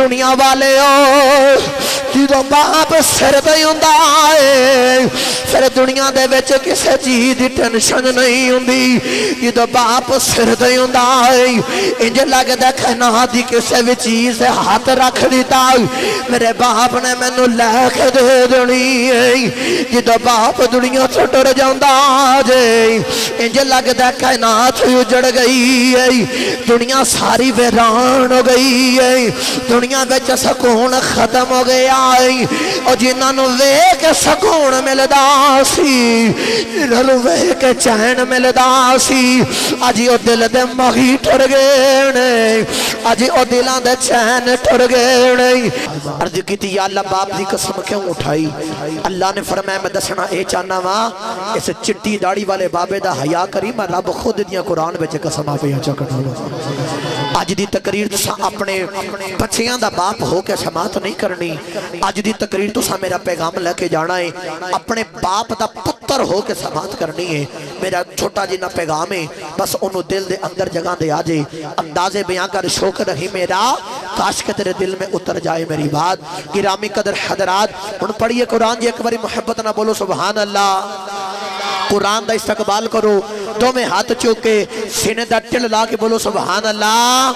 دنیا والے جدو باپ سر تے ہوندا ہے پھر دنیا دے وچ کسے چیز دی ٹینشن نہیں ہوندی جدو باپ سر تے ہوندا ہے انج لگدا کائنات دی کسے بھی چیز تے ہاتھ رکھ دیتا میرے باپ نے مینوں لے کے دے دینی ہے جدو باپ دنیا تو ٹر جاندا جے انج لگدا کائنات اجڑ گئی ہے دنیا ساری ویران ہو گئی ہے دنیا وچ سکون ختم ہو گیا ہے اور جنہاں نوں ویکھ کے سکون ملدا سی جنہاں نوں ویکھ کے چین ملدا سی اج او دل دے مغی ٹر گئے نے اج او دلاں دے چین ٹر گئے نے عرض کیتی یا اللہ باپ دی قسم کیوں اٹھائی اللہ نے فرمایا میں دسنا اے چاہنا وا اس چٹی داڑھی والے بابے دا حیا کری میں رب خود دیاں قرآن وچ قسماں پہ چکنا اج دی تقریر تساں اپنے بچیاں دا باپ ہو کے سماعت نہیں کرنی اج دی تقریر تساں میرا پیغام لے کے جانا ہے اپنے باپ دا پتر ہو کے سماعت کرنی ہے میرا چھوٹا جنا پیغام ہے بس انہوں دل دے اندر جگہ دے آجے انداز بیان کر شوق رہی میرا کاش کہ تیرے دل میں اتر جائے میری بات گرامی قدر حضرات ان پڑھئے قرآن جی ایک باری محبت نہ بولو سبحان اللہ قرآن دا استقبال کرو دو میں ہاتھ چوکے سینے دا ٹل لا کے بولو سبحان اللہ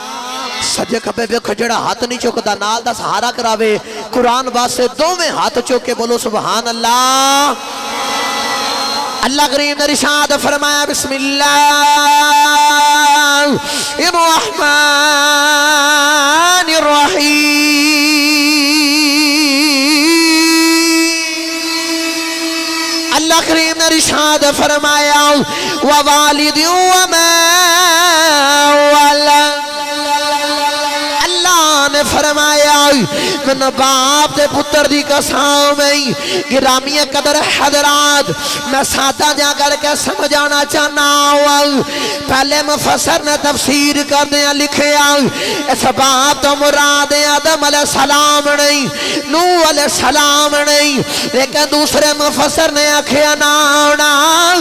سجے کھبے بے کھجڑا ہاتھ نہیں چوکتا نال دا سہارا کراوے قرآن واسے دو میں ہاتھ چوکے بولو سبحان اللہ اللہ کریم نے ارشاد فرمایا بسم اللہ الرحمن الرحیم اللہ کریم نے ارشاد فرمایا ووالد وما ولد اللہ نے فرمایا من باپ دے پتر دی قسم گرامی قدر حضرات میں سادہ جا کر کے سمجھانا چاہنا ہوں پہلے مفسر نے تفسیر کر دیا لکھیا اس باپ تو مراد آدم علیہ السلام نہیں نوح علیہ السلام نہیں لیکن دوسرے مفسر نے آکھیا نا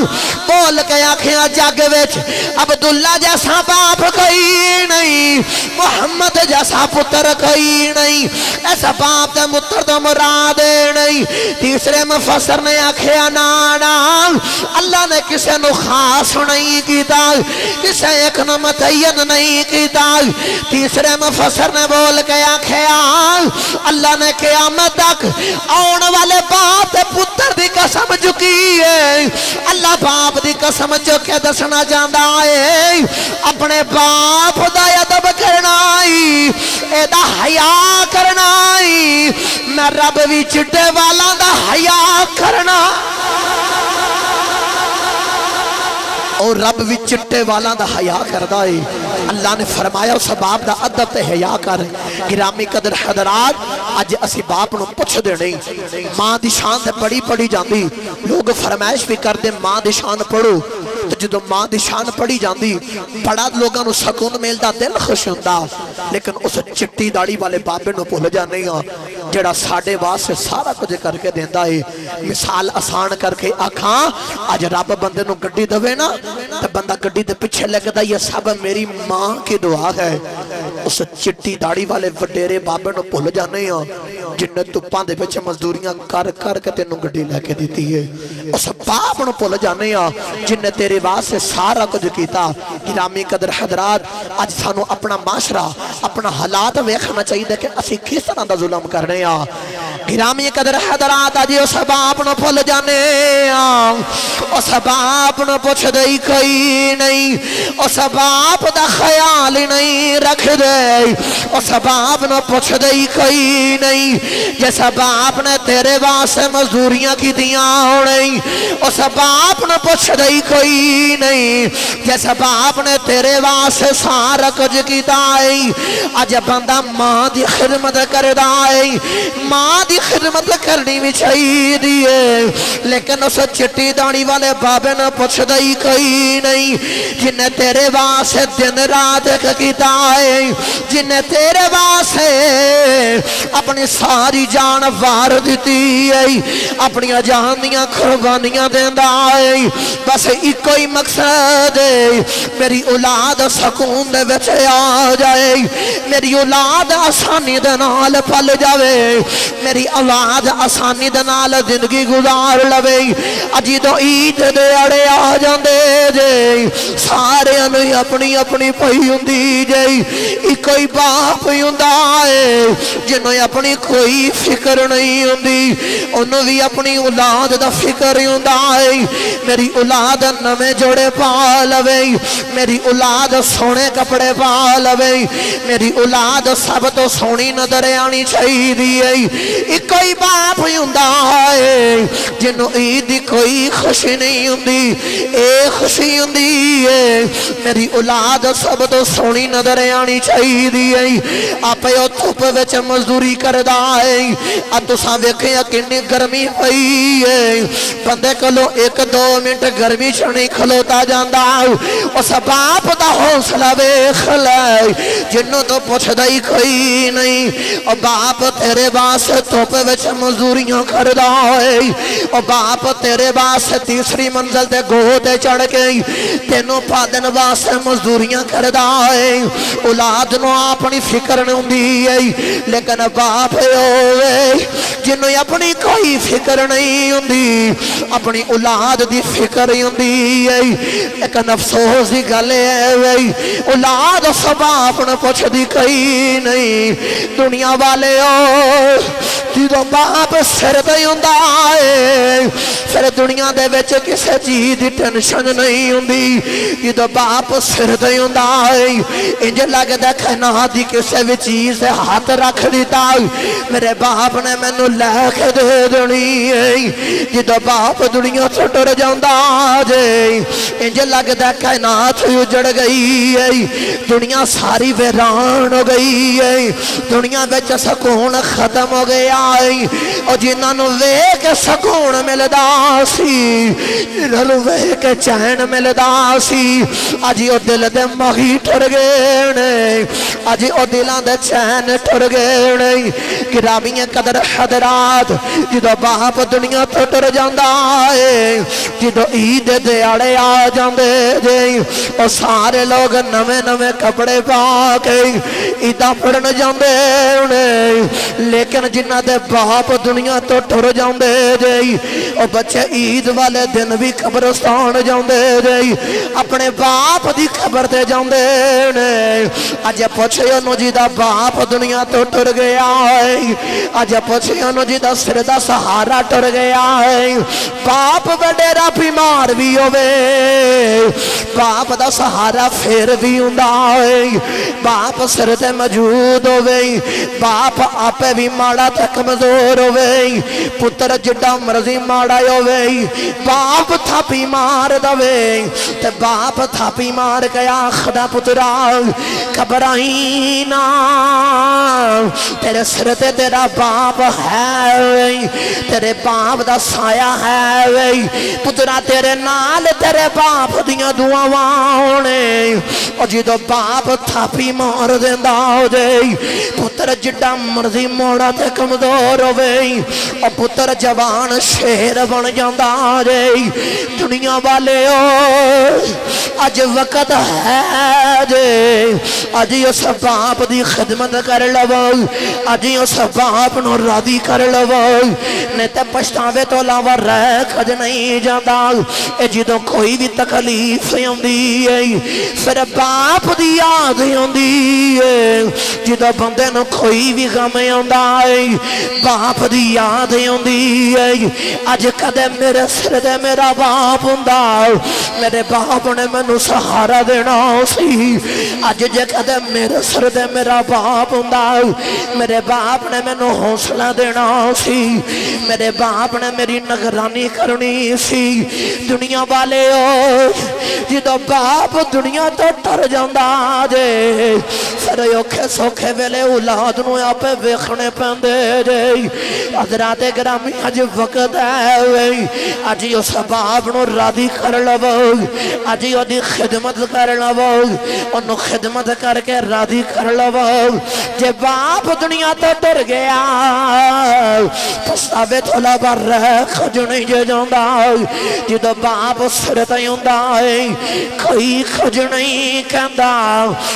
بول کے آکھیا جگ وچ عبداللہ جیسا باپ کوئی نہیں محمد جیسا پتر کوئی نہیں ایسا باپ دے متر دے مراد نہیں تیسرے مفسر نے آکھیا نا اللہ نے کسے نو خاص نہیں کیتا کسے ایک نو متعین نہیں کیتا تیسرے مفسر نے بول کے آکھیا اللہ نے قیامت تک آن والے باپ دے پتر دی قسم چکی ہے اللہ باپ دی قسم چکے دسنا جاندہ ہے اپنے باپ دا ادب کرنا اے دا حیا کرنا میں رب بھی چٹے والا دا حیا کرنا اور رب بھی چٹے والا دا حیا کردہ ہے اللہ نے فرمایا اس باپ دا ادب تے حیا کر گرامی قدر حضرات آج اسی باپ نو پوچھ دے نہیں ماں دی شان تے پڑھی پڑھی جاندی لوگ فرمائش بھی کر دے ماں دی شان پڑھو تو جدو ماں دی شان پڑھی جاندی پڑھا لوگاں نو سکون ملدا دل خوش ہوندا لیکن اس چٹی داڑھی والے بابے نو بھول جا نہیں جڑا ساڑھے واسے سارا کچھ کر کے دیندہ ہے مثال آسان کر کے آکھاں آج رب بندے نو گڈی دوے نا تو بندہ گڈی دے پچھے لگتا یہ سب میری ماں کی دعا ہے اس چٹی داڑھی والے وڈیرے بابے نو بھول جانے جن تپاں دے پچھے مزدوریاں کر کر کے تینوں گڈی لے کے دیتی ہے اس باپ نو بھول جانے جن تیرے واسے سارا کچھ کیتا گرامی قدر حضرات آج سانو اپنا معاشرہ اپنا حالات ویکھنا چاہیے کہ اسی کس طرح دا ظلم کر رہے ہیں گرامی قدر حضرات آج اس باپ نو بھول جانے اس باپ نو پوچھ دئی کوئی نہیں اس باپ دا خیال نہیں رکھ دے اس باپ نو پوچھ دئی کوئی نہیں جس باپ نے تیرے واسے مزدوریاں کی دیاں ہونے اس باپ نو پوچھ دئی کوئی نہیں جس باپ نے تیرے واسے سارا کچھ کی دائی آج بندہ ماں دی خدمت کر دائی ماں دی خدمت کرنی بھی چاہیے دیئے لیکن اس چٹی داڑھی والے بابے نے پوچھ دئی کوئی نہیں جنہیں تیرے واسے دن رات کیتا ہے جنہیں تیرے واسے अपनी सारी जान वार दी है, अपनी जान दियां कुर्बानियां देंदा है। बस इको ही मकसद है, मेरी औलाद सकून दे विच आ जाए, मेरी औलाद आसानी दे नाल पल जावे, मेरी औलाद आसानी दे नाल जिंदगी गुजार लवे। अजी तो ईद दे अड़े आ जांदे जे, सारे अपनी अपनी पई हुंदी जे। इको ही बाप हुंदा है जिन्हों अपनी कोई फिक्र नहीं हुंदी, उन्हों भी अपनी औलाद दा फिक्र हुंदा है। मेरी औलाद नवे जोड़े पा लवे, मेरी औलाद सोने कपड़े पा लवे, मेरी औलाद सब तो सोहनी नजर आनी चाहिए। इको ही बाप हुंदा है जिन्हों ईद दी कोई खुशी नहीं हुंदी, ए खुशी हुंदी है मेरी औलाद सब तो सोहनी नजर आनी चाहिए। आपे ओ धुप विच मजदूरी करदा है, तुसां वेखिया किन्नी गर्मी पई है, बंदे कोलों 1-2 मिनट गर्मी च नहीं खलोता जांदा। उस बाप दा हौसला वेख ले जिन्हों तो पुछदा ही कोई नहीं। ओ बाप तेरे वास्ते धुप विच मजदूरियां करदा है, ओ बाप तेरे वास्ते तीसरी मंजिल ते गोते चढ़ के तेनों पादन वास्ते मजदूरियां करदा है। औलाद नूं अपनी फिक्र नहीं हुंदी है, लेकिन बाप होवे जिन्हों अपनी कोई फिक्र नहीं हुंदी, अपनी औलाद दी फिक्र हुंदी है। लेकिन अफसोस की गल है वे औलाद सब अपने पुछदी कई नहीं। दुनिया वाले जो बाप सिर ते हुंदा है, फिर दुनिया दे विच किसी चीज की टेंशन नहीं हुंदी। जो बाप सिर ते हुंदा है, इंज लगदा कायनात दी किसी भी चीज से हाथ रख दिता, मेरे बाप ने मैनू लैके दे देनी है। जो बाप दुनिया तो टुर जांदा जे, इंज लगदा कायनात उजड़ गई है, दुनिया सारी वीरान हो गई है, दुनिया विच सुकून खत्म हो गया है। और जिन्होंने वेख के सुकून मिलदा सी, जिन्होंने वेख के चैन मिलदा सी, अज वो दिल दे मही टुर गए ने, अज वो दिलों दे चैन टुर गए ने। गिरामीए कदर हजरात, जो बाप दुनिया तो टुर जांदा है, जो ईद दिहाड़े आ जांदे जे, और सारे लोग नवे नवे कपड़े पा के ईदा पढ़न जांदे ने। लेकिन जिन्हां दे बाप दुनिया तो टुर जांदे जे, और बच्चे ईद वाले दिन भी कब्रिस्तान जांदे जे, अपने बाप दी खबर ते जांदे ने। अज पुछे उन्होंने जिहदा बाप दुनिया तो टुर गया है, अज पुछे उन्होंने जिहदा सिर दा सहारा टुर गया है। बाप वडेरा बीमार भी होवे, बाप दा सहारा फिर भी हुंदा है, बाप सिर ते मौजूद होवे, बाप आपे भी माड़ा ते कमजोर होवे, पुत्र जिड्डा मर्जी माड़ा होवे, बाप थापी मार दवे ते बाप थापी मार के आखदा पुत्रा घबराई ना, तेरे सिर ते तेरा बाप है, तेरे बाप दा साया है, पुत्रा तेरे नाल तेरे बाप दियां दुआवां ने। और जो बाप थापी मार देंदा हो जाए, पुत्र जिड्डा मर्जी मोड़ा ते कमजोर होवे, और पुत्र जवान शेर बन जांदा जे। दुनिया वाले अज वक्त है जे, अज उस बाप की खिदमत कर लवो, अज उस बाप नूं राजी कर लवो, नहीं तो पछतावे तो इलावा रह कद नहीं जाता। जो कोई भी तकलीफ आती है, फिर बाप की याद आती है। जो बंदे नूं कोई भी गम आता है, बाप की याद आती है। अज कदे मेरे सिर ते मेरा बाप हुंदा, मेरे बाप ने मैनू सहारा देना सी। अज जे कदे मेरे सिर ते मेरा बाप हुंदा, मेरे बाप ने मैनू हौसला देना सी, मेरे बाप ने मेरी निगरानी करनी सी। दुनिया वाले जो बाप दुनिया तो टुर जांदा जे, फिर औखे सौखे वेले औलाद नूं आपे वेखणे पैंदे जे। हज़रात गिरामी अज वक्त है, अज उस बाप नूं राजी कर लवो, अज ओदी खिदमत कर लवो, ओनू खिदमत करके राजी कर लवो। जे बाप बाप दुनिया तो टुर गया पछतावे थोड़ा बार खजनी जे जांदा जदों बाप सिर ते हुंदा है कोई खजनी कहंदा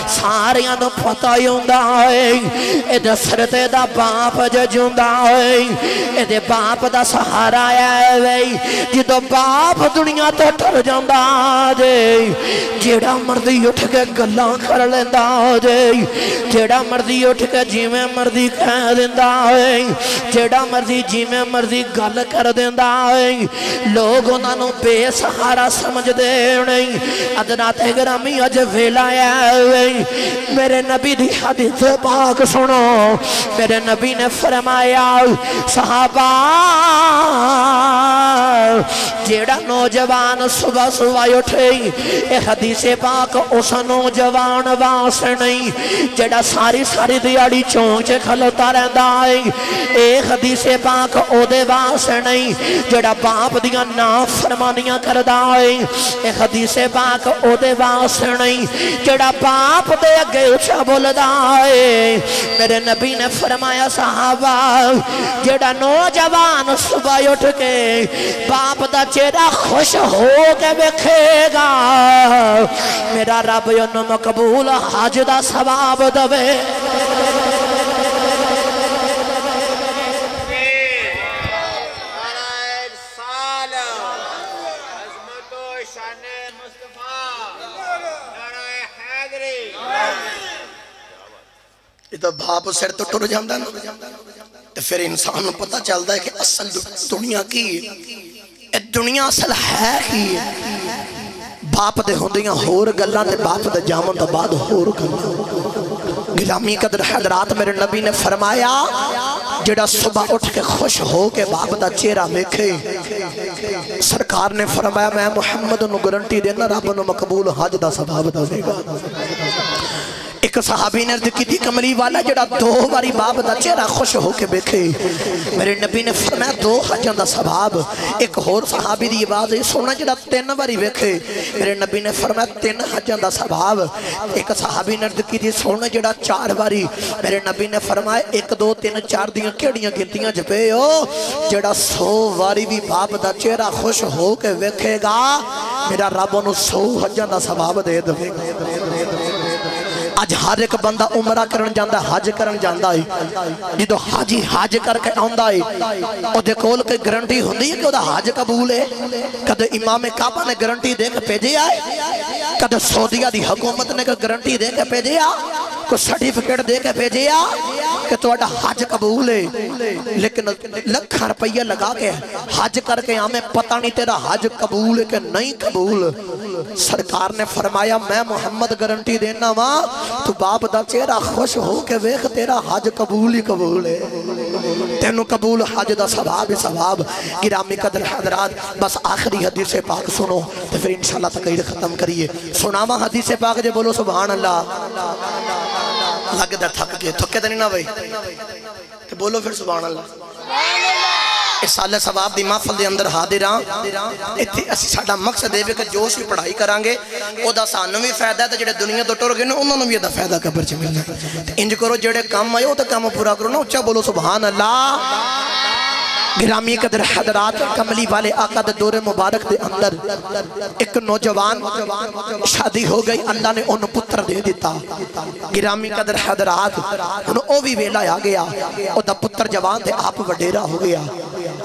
सारियां नूं पता ही हुंदा है इहदे सिर ते दा बाप जे जिंदा है इहदे बाप दा सहारा है वे जदों बाप दुनिया तो टुर जांदा जे जेड़ा मर्जी उठ के गल्लां कर लेंदा जे जेड़ा मर्जी उठ के जिवें मर्जी कह देंदा है जेड़ा मर्जी जिवें मर्जी गल कर देंदा है लोग उन्हां नूं बेसहारा समझदे नहीं अदना ते ग्रामी अज वेला है मेरे नबी दी हदीस पाक सुनो मेरे नबी ने फरमाया सहाबा जेड़ा नौजवान सुबह सुबह उठे ये हदीस पाक उस नौजवान वास्ते नहीं जेड़ा सारी सारी दिहाड़ी चौंक च खलोता रहंदा है ये हदीस पाक ओदे वास्ते नहीं जेड़ा बाप दियां नाफरमानियां करदा है ये हदीस पाक ओदे वास्ते नहीं जेड़ा बाप दे अगे उच्चा बोलदा है मेरे नबी ने फरमाया सहाबा जेड़ा नौजवान सुबह उठ के बाप दा चेहरा खुश हो के वेखेगा मेरा रब उन्हें मकबूल हज दा सवाब दवे तो बाप सिर तो टुर जाता ना तो फिर इंसान को पता चलता है कि असल दुनिया की दुनिया असल है की बाप दे होंदियां होर गल्लां ते बाप दे जामन तो बाद होर गल्लां गिरामी कदर हजरात मेरे नबी ने फरमाया जेड़ा सुबह उठ के खुश हो के बाप दा चेहरा वेखे सरकार ने फरमाया मैं मुहम्मद नूं गारंटी देना रब नूं मकबूल हज दा सवाब देगा एक सहाबी ने अर्ज की कमली वाला जेड़ा दो बारी बाप दा चेहरा खुश होके वेखे मेरे नबी ने फरमाया 2 हजां दा सवाब एक होर सहाबी दी आवाज है सोना जेड़ा 3 बारी वेखे मेरे नबी ने फरमाया 3 हजां दा सवाब एक सहाबी ने अर्ज की सोना जेड़ा 4 बारी मेरे नबी ने फरमाया 1 2 3 4 दियां केड़ियां गिनतियां च पे हो जेड़ा 100 बारी भी बाप दा चेहरा खुश होके वेखेगा मेरा रब ओनू 100 हजां दा सवाब दे देवेगा अज हर एक बंदा उमरा करन जांदा हज करन जांदा है जो हाजी हज करके आंदा है ओदे कोल कोई गारंटी हुंदी है कि ओदा हज कबूल है कदे इमाम काबा ने गारंटी दे के भेजिया है कदे सऊदीया दी हुकूमत ने कोई गारंटी दे के भेजिया कोई सर्टिफिकेट दे के भेजिया कि तुहाडा हज कबूल है लेकिन लाखां रुपया लगा के हज करके आमे पता नहीं तेरा हज कबूल है कि नहीं कबूल सरकार ने फरमाया मैं मुहम्मद गारंटी देना वा तू बाप दा चेहरा खुश हो के वेख तेरा हज कबूल ही कबूल है तेनू कबूल हज दा सवाब ही सवाब गिरामी कदर हजरात बस आखिरी हदीस पाक सुनो तो फिर इंशाल्लाह तकरीर खत्म करिए सुनावा हदीस पाक जे बोलो सुभान अल्लाह लगदा थक गए थके तो नहीं ना भाई तो बोलो फिर सुभान अल्लाह इस साल सवाब दी महफिल दे अंदर हाजिर हां इत्थे असि साडा मकसद है कि जो सी पढ़ाई करांगे ओदा सानू भी फायदा है ते जेड़े दुनिया तो टुर गए ने उन्हां नूं भी इहदा फायदा कबर च मिलना ते इंज करो जेड़े काम आए ओ ते काम पूरा करो ना उच्चा बोलो सुभान अल्लाह गिरामी कदर हजरात कमली वाले आका दे दौरे मुबारक दे अंदर एक नौजवान शादी हो गई अल्लाह ने उन्हें पुत्र दे दिता गिरामी कदर हजरात हुण ओ भी वेला आ गया ओदा पुत्र जवान ते आप वडेरा हो गया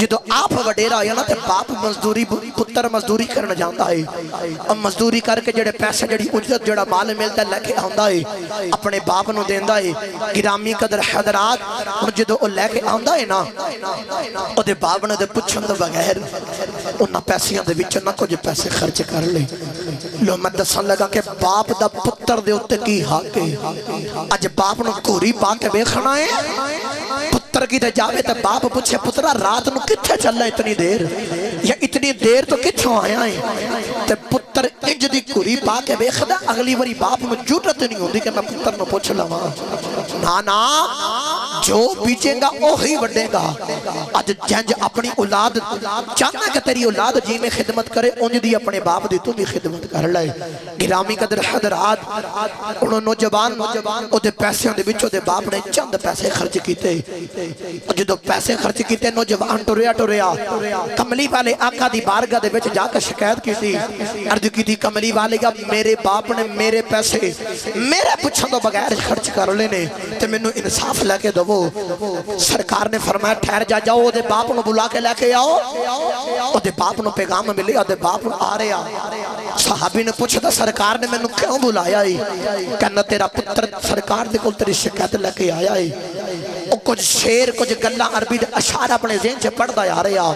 जो आप वडेरा होया ना ते बाप मजदूरी पुत्र मजदूरी करन जांदा है और मजदूरी करके जेड़े पैसे जेड़ी उजरत जेड़ा माल मिलदा लेके आंदा है अपने बाप नूं देंदा है गिरामी कदर हजरात हुण जदों ओ लेके आंदा है ना ओदे बाप ने ते पुछण तो बगैर उन्हां पैसियां दे विच ना कुछ पैसे खर्च कर ले लो मैं दसन लगा कि बाप दा पुत्र दे उत्ते की हक है अज बाप नूं घोरी पा के वेखना है पुत्र की ते जावे ते बाप पूछे पुत्रा रात नूं कित्थे चला इतनी देर या इतनी देर तो कित्थों आया है ते पुत्र इंज दी घोरी पा के वेखदा अगली बारी बाप नूं जुरत नहीं होंदी कि मैं पुत्र नूं पुछ लवां ना ना जो बीजेगा वही वडेगा। अज जंज अपनी औलाद चाहना कि तेरी औलाद जिवें खिदमत करे उंज दी अपने बाप दी तू भी खिदमत कर ले। गिरामी कदर हजरात उन्होंने नौजवान ओदे पैसों दे विच ओदे बाप ने चंद पैसे खर्च कीते। जो पैसे खर्च किए नौजवान टुरिया कमली वाले आका दी बारगाह दे विच जाकर शिकायत की। अर्ज की कमली वाले का मेरे बाप ने मेरे पैसे मेरे पुछण तो बगैर खर्च कर लेने ते मैनू इंसाफ लैके दवो। सरकार ने फरमाया ठहर जा, जाओ ओदे बाप नू बुला के लैके आओ। ओदे बाप नू पैगाम मिले, ओदे बाप आ रहा। सहाबी ने पूछा सरकार ने मैनू क्यों बुलाया है? कहना तेरा पुत्र सरकार दे कोल तेरी शिकायत लैके आया है। कुछ शेर कुछ गल्लां अरबी दे अशार अपने ज़हन च पढ़दा आ रहा।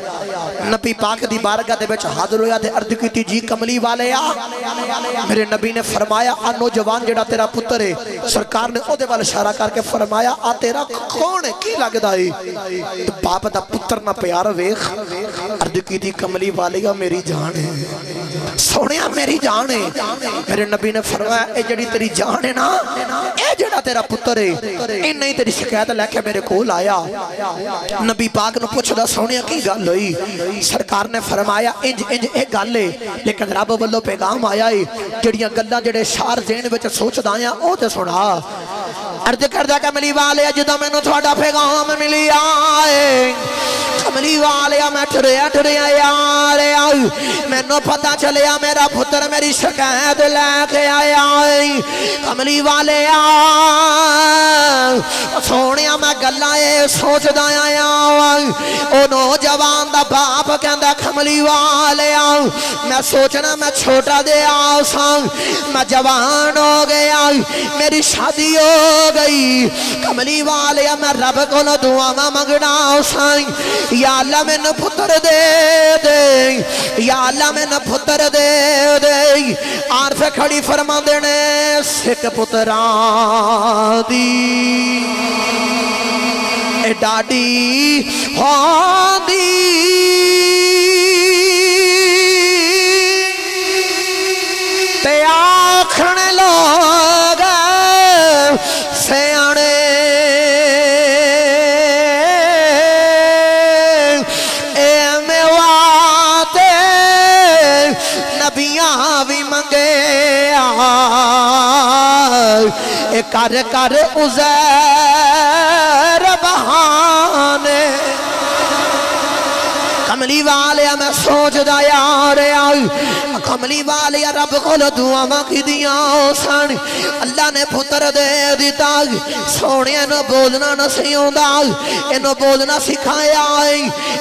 नबी पाक दी बारगाह दे विच हाज़िर होया ते अर्ज कीती जी कमली वाले आ। मेरे नबी ने फरमाया आ नौजवान जेड़ा तेरा पुत्र है। सरकार ने ओदे वाल इशारा करके फरमाया आ तेरा कौन है, की लगदा है? तो बाप दा पुत्र ना प्यार वेख। अर्ज कीती कमली वाले आ मेरी जान है, सोनिया मेरी जान है। मेरे नबी ने फरमाया ए जेड़ी तेरी जान है ना, ए जेड़ा तेरा पुत्र है इन नहीं तेरी शिकायत लैके मेरे कोल आया। नबी पाक ने पूछदा सोनिया की गल होई? सरकार ने फरमाया इंज इंज ए गल है, लेकिन रब वालों पैगाम आया है। जड़ियां गल्लां जेड़े शार ज़हन विच सोचदा आ ओ ते सुना। अर्ज करदा कमली वाले जदों मैनूं तुहाडा पैगाम मिलिया कमली वाले मैं टुरिया यार मैनू पता चलिया मेरा पुत्र मेरी शिकायत लैके आया। कमली वाले सोने मैं गल्लां सोचदा आया। ओ नौजवान दा बाप कहंदा कमली वाले मैं सोचना मैं छोटा दे आसा, मैं जवान हो गया, मेरी शादी हो गई। कमली वाले मैं रब कोलों दुआवां मंगना सा, या अल्लाह मैनू पुत्र दे दे, या अल्लाह मैनू पुत्र दे दे। आरफ खड़ी फरमांदे ने सिख पुत्रा दी ए डाडी होंदी ते आखण लोग सियाणे भी मंगे कर कर उज़ैर बहाने। कमली वाले मैं सोचदा यार कमली वाले रब कोल दुआवां कीतियां सन, अल्लाह ने पुत्र दे दिता। सोने इनू बोलना नहीं आउंदा, इनू बोलना सिखाया,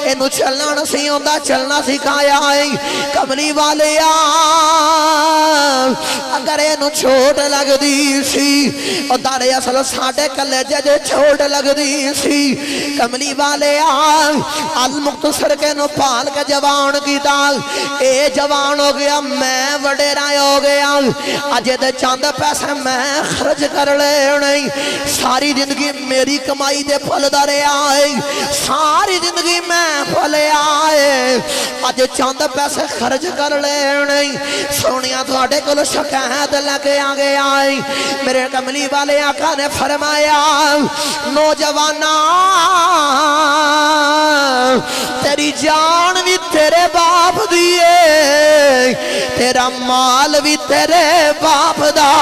इनू चलना नहीं आउंदा, चलना सिखाया। कमली वाले अगर इनू चोट लगदी सी दारे असल साडे कलेजे जे चोट लगदी सी। कमली वाले अल मुख्तसर के नू पाल के जवान कीता, ए जवान हो गया मैं वडेरा हो गया। अजे दे चंद पैसे मैं खर्च कर ले, सारी जिंदगी मेरी कमाई दे फलदा रहा है, सारी जिंदगी मैं फलिया है। अज चंद पैसे खर्च कर ले सोनिया तुहाडे कोल शिकायत लैके आ गया है। मेरे कमली वाले आका ने फरमाया नौजवाना तेरी जान भी तेरे बाप दी है, तेरा माल भी तेरे बाप दा।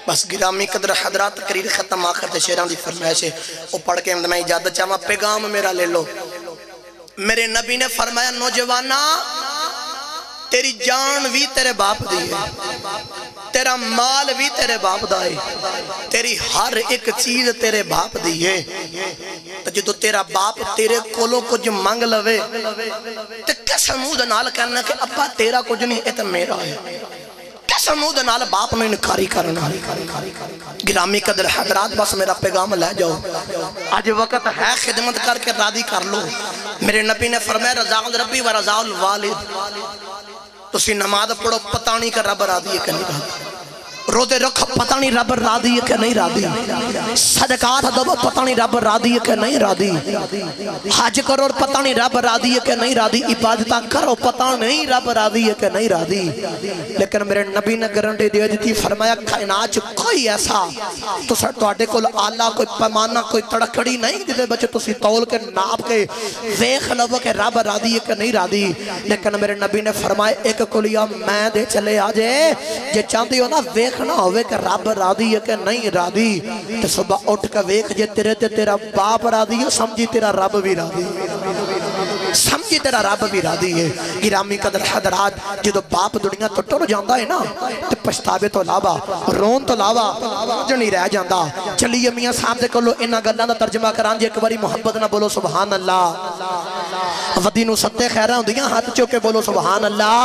बस गिरामी कदर हजरात तकरीर खत्म, आखिर ते शेरां दी फरमाइश है वो पढ़ के मैं इजाजत चाहवा पैगाम मेरा ले लो। मेरे नबी ने फरमाया नौजवाना तेरी जान भी तेरे बाप दी है, तेरा माल भी तेरे बाप दा है, तेरी हर एक चीज तेरे बाप दी है। तो जो तेरा बाप तेरे कोलों कुछ मंग लवे तो किस मुंह नाल कहना कि अब्बा तेरा कुछ नहीं ये तो मेरा है, किस मुंह नाल बाप में इनकारी करना। गिरामी कदर हजरात बस मेरा पैगाम ले जाओ, अज वक्त है खिदमत करके राजी कर लो। मेरे नबी ने फरमाया रज़ाउल रब्बी व रज़ाउल वालिद, तुसी नमाज पढ़ो पता नहीं कर रब राजी है कि नहीं राजी। रोज़े रख पता नहीं रब राजी है कि नहीं राजी, सदकात दो पता नहीं रब राजी है कि नहीं राजी, हज करो पता नहीं रब राजी है कि नहीं राजी, इबादत करो पता नहीं रब राजी है कि नहीं राजी। लेकिन मेरे नबी ने गारंटी दे दी, फरमाया कायनात च कोई ऐसा तुहाडे कोल आला कोई पैमाना कोई तड़कड़ी नहीं जिहदे विच तुसीं तौल के नाप के वेख लवो कि रब राजी है कि नहीं राजी। लेकिन मेरे नबी ने फरमाया एक कुलिया मैं दे चले आ जे चाहते हो ना वेखना होवे कि रब राजी है कि नहीं राजी, तो सुबह उठ के वेख जे तेरे ते तेरा बाप राजी है, समझी तेरा रब भी राजी, समझी तेरा रब भी राजी है। गिरामी कदर हजरात, जो बाप दुनिया तो टुर जाता है ना तो पछतावे तो इलावा रोन तो इलावा कुछ नहीं रह जाता। चलिए मियाँ साहब दे कोलों इन्हां गल्लां दा तर्जमा करां जी, एक बारी मुहब्बत ना बोलो सुभान अल्लाह। वदी नूं सत्ते खैरां हुंदियां, हाथ चुक के बोलो सुभान अल्लाह।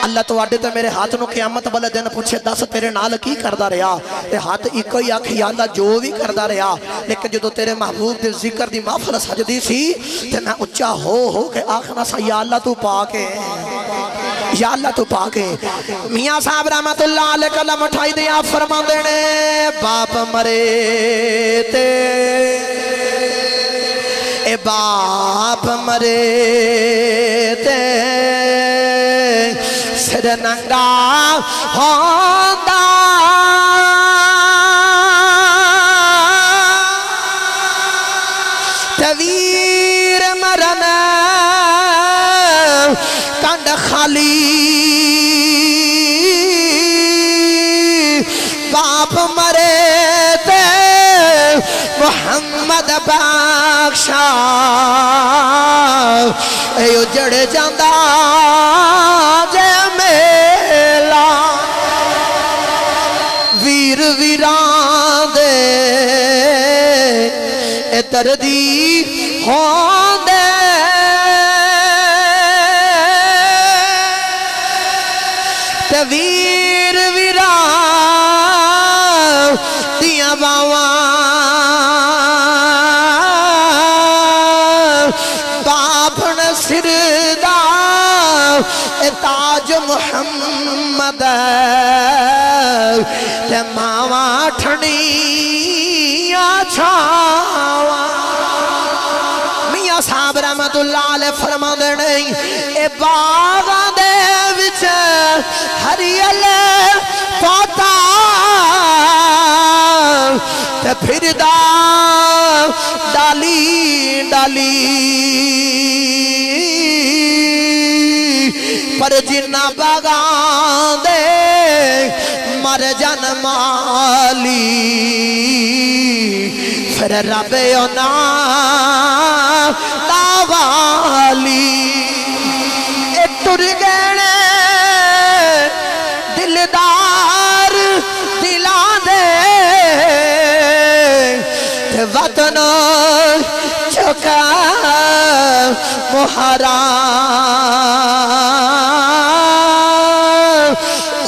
अल्लाह तुहाडे ते मेरे हाथ नूं क़यामत वाले दिन पूछे दस तेरे नाल की करदा रहा, ते हाथ इको ही आख या अल्लाह जो भी करदा रहा, लेकिन जो तेरे महबूब दे जिक्र दी महफिल सजदी सी ते मैं उच्चा हो के आखना सा या अल्लाह तू पाके, या अल्लाह तू पाके। मियाँ साहब रहमतुल्लाह अलैह कलम उठाई दे आप फरमांदे ने बाप मरे ते ए बाप मरे ते सिर नंगा होंदा, तवीर मरन कंड खाली, बाप मरे ते मुहम्मद बख्शा उजड़ जांदा जे मेला, वीर वीरां दे दर्दी होंदे, ते वीर वीरां दियां बावां सिरदा ताज मुहम्मद ते मावा ठनिया छावा। मियाँ साहब रहमतुल्लाह अलैह फरमांदे ने ए बागां दे विच हरियल पौधा ते फिरदा डाली डाली, पर जिन्ना बागां दे मर जन माली, फिर रब ओना तावाली। ए तुर गए दिलदार दिलां दे ते वतन चुका मुहारा,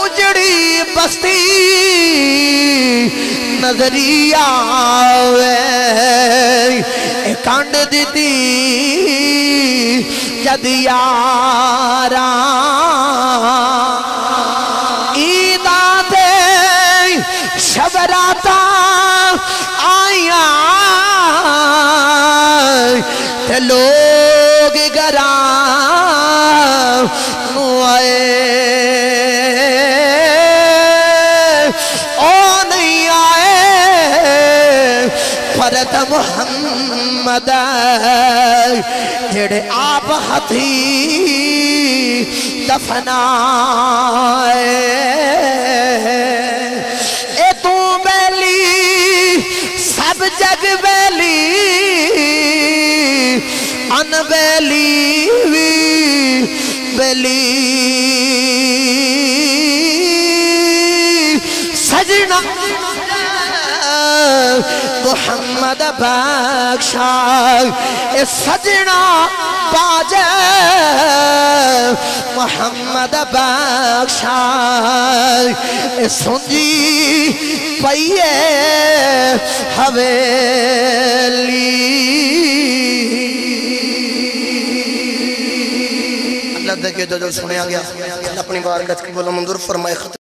उजड़ी बस्ती नजरिया कंड दी जद यारा, ईदा ते शबराता आया ते लोग गरा आए, ओ नहीं आए परत मुहम्मद जेड़े आप हथी दफनाए। ए तू बेली सब जग बेली, अनबेली भी बेली, सजना मुहम्मद बख्शा ए सजना बाजे मुहम्मद बख्शा ए सुंजी पईए हवेली। अल्लाह दे के जो सुनया गया अपनी बारगाह में बोलो मंजूर फरमाए।